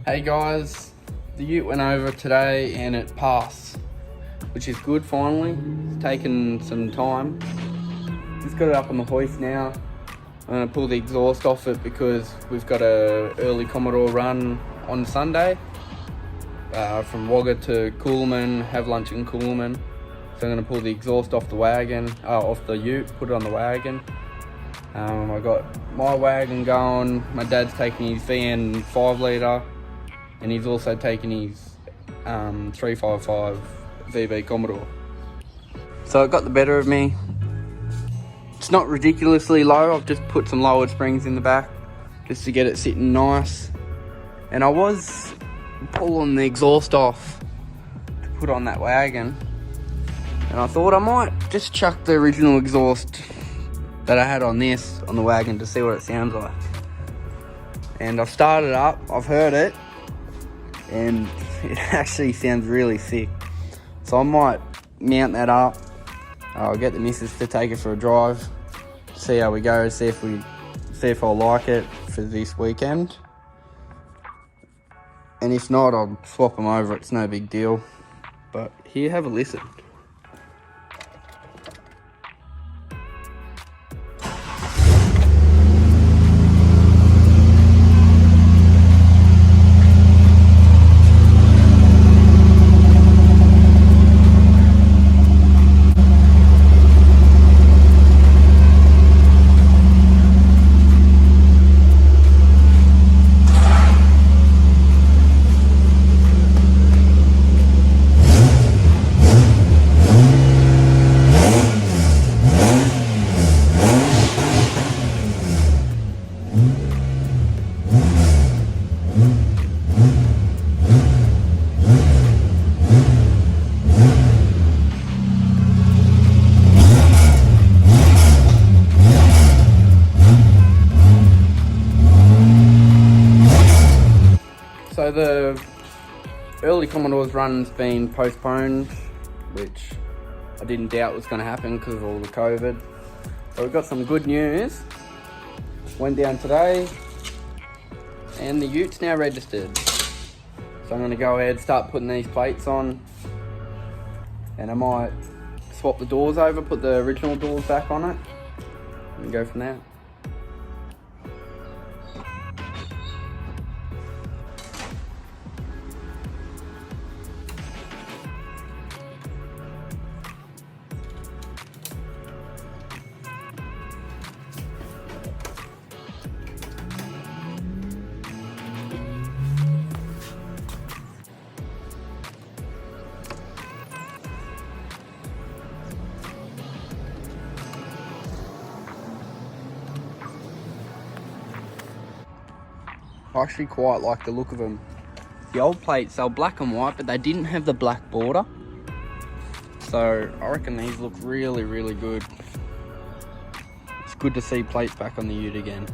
Hey guys, the Ute went over today and it passed, which is good finally. It's taken some time. Just got it up on the hoist now. I'm going to pull the exhaust off it because we've got a early Commodore run on Sunday from Wagga to Coolman, have lunch in Coolman. So I'm going to pull the exhaust off the wagon, off the Ute, put it on the wagon. I got my wagon going, my dad's taking his VN 5 litre. And he's also taken his 355 VB Commodore. So it got the better of me. It's not ridiculously low. I've just put some lowered springs in the back just to get it sitting nice. And I was pulling the exhaust off to put on that wagon. And I thought I might just chuck the original exhaust that I had on this on the wagon to see what it sounds like. And I've started up, I've heard it. And it actually sounds really sick. So I might mount that up. I'll get the missus to take it for a drive, see how we go, see if I like it for this weekend. And if not, I'll swap them over, it's no big deal. But here, have a listen. So the early Commodore's run's been postponed, which I didn't doubt was going to happen because of all the COVID. So we've got some good news. Went down today and the Ute's now registered. So I'm going to go ahead, start putting these plates on, and I might swap the doors over, put the original doors back on it and go from there. I actually quite like the look of them. The old plates, they were black and white, but they didn't have the black border. So I reckon these look really, really good. It's good to see plates back on the Ute again.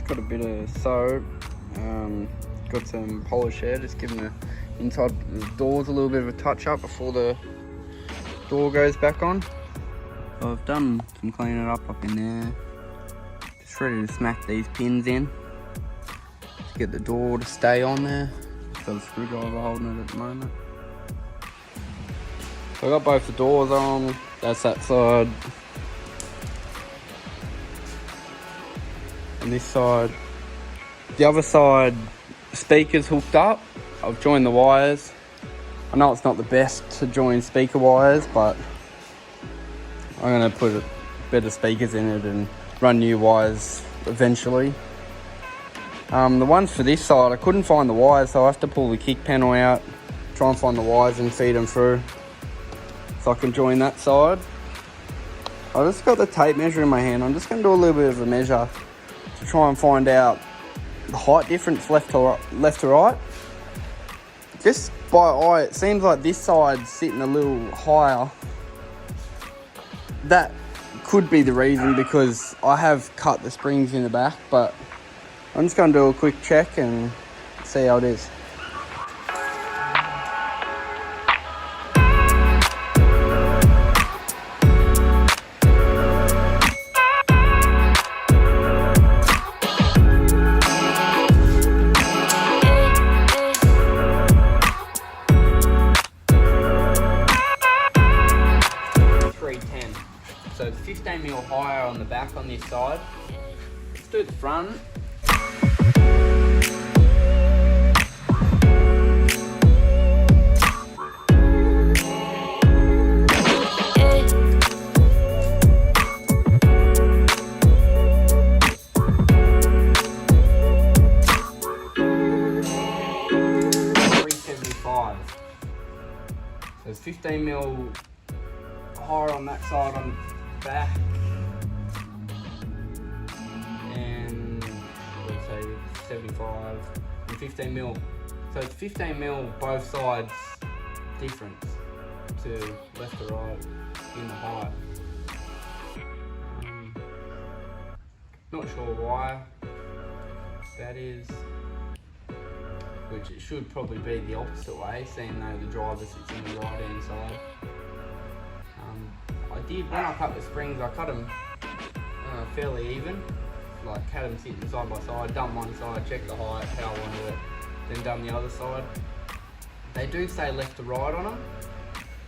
Got a bit of soap, Got some polish there, just giving the inside the doors a little bit of a touch up before the door goes back on. So I've done some cleaning up in there. Just ready to smack these pins in to get the door to stay on there. Just got a screwdriver holding it at the moment. So I got both the doors on. That's that side. And this side. The other side, speakers hooked up. I've joined the wires. I know it's not the best to join speaker wires, but I'm gonna put better speakers in it and run new wires eventually. The ones for this side, I couldn't find the wires, so I have to pull the kick panel out, try and find the wires and feed them through so I can join that side. I just got the tape measure in my hand. I'm just gonna do a little bit of a measure to try and find out the height difference left to right. Just by eye, it seems like this side's sitting a little higher. That could be the reason, because I have cut the springs in the back, but I'm just going to do a quick check and see how it is. So it's 15mm higher on the back on this side. Let's do the front. $375. So it's 15mm higher on that side on the back, and let's say 75 and 15mm. So it's 15mm both sides difference to left to right in the height. Not sure why that is, which it should probably be the opposite way, seeing though the driver sits in the right hand side. When I cut the springs, I cut them fairly even, like had them sitting side by side, done one side, checked the height, how I wanted it, then done the other side. They do say left to right on them.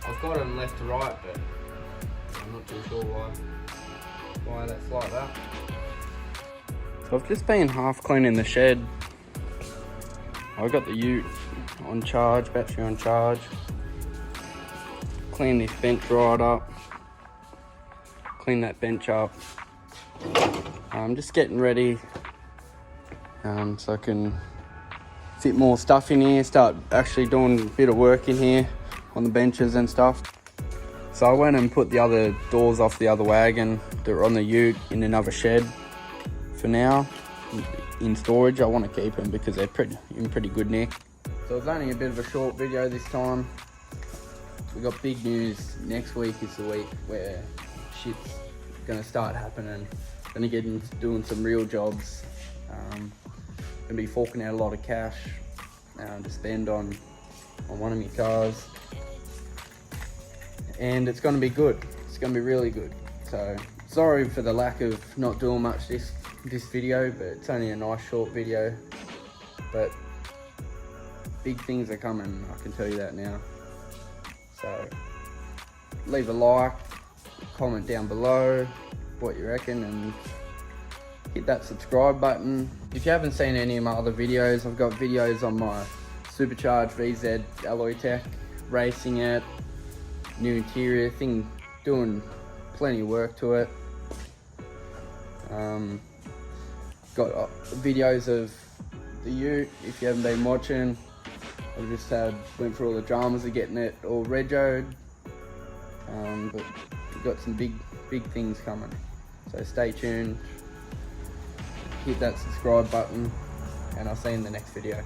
I've got them left to right, but I'm not too sure why that's like that. So I've just been half cleaning the shed. I've got the Ute on charge, battery on charge. Clean this bench right up. Clean that bench up. I'm just getting ready so I can fit more stuff in here, start actually doing a bit of work in here on the benches and stuff. So I went and put the other doors off the other wagon that were on the Ute in another shed for now, in storage. I want to keep them because they're in pretty good nick. So it's only a bit of a short video this time. We got big news. Next week is the week where shit's gonna start happening. Gonna get into doing some real jobs. Gonna be forking out a lot of cash to spend on one of my cars, and it's gonna be good. It's gonna be really good. So sorry for the lack of not doing much this video, but it's only a nice short video. But big things are coming, I can tell you that now. So leave a like, comment down below what you reckon, and hit that subscribe button. If you haven't seen any of my other videos, I've got videos on my supercharged VZ alloy tech, racing it, new interior thing, doing plenty of work to it. Got videos of the Ute if you haven't been watching. I just went through all the dramas of getting it all regoed, but we've got some big things coming, so stay tuned, hit that subscribe button, and I'll see you in the next video.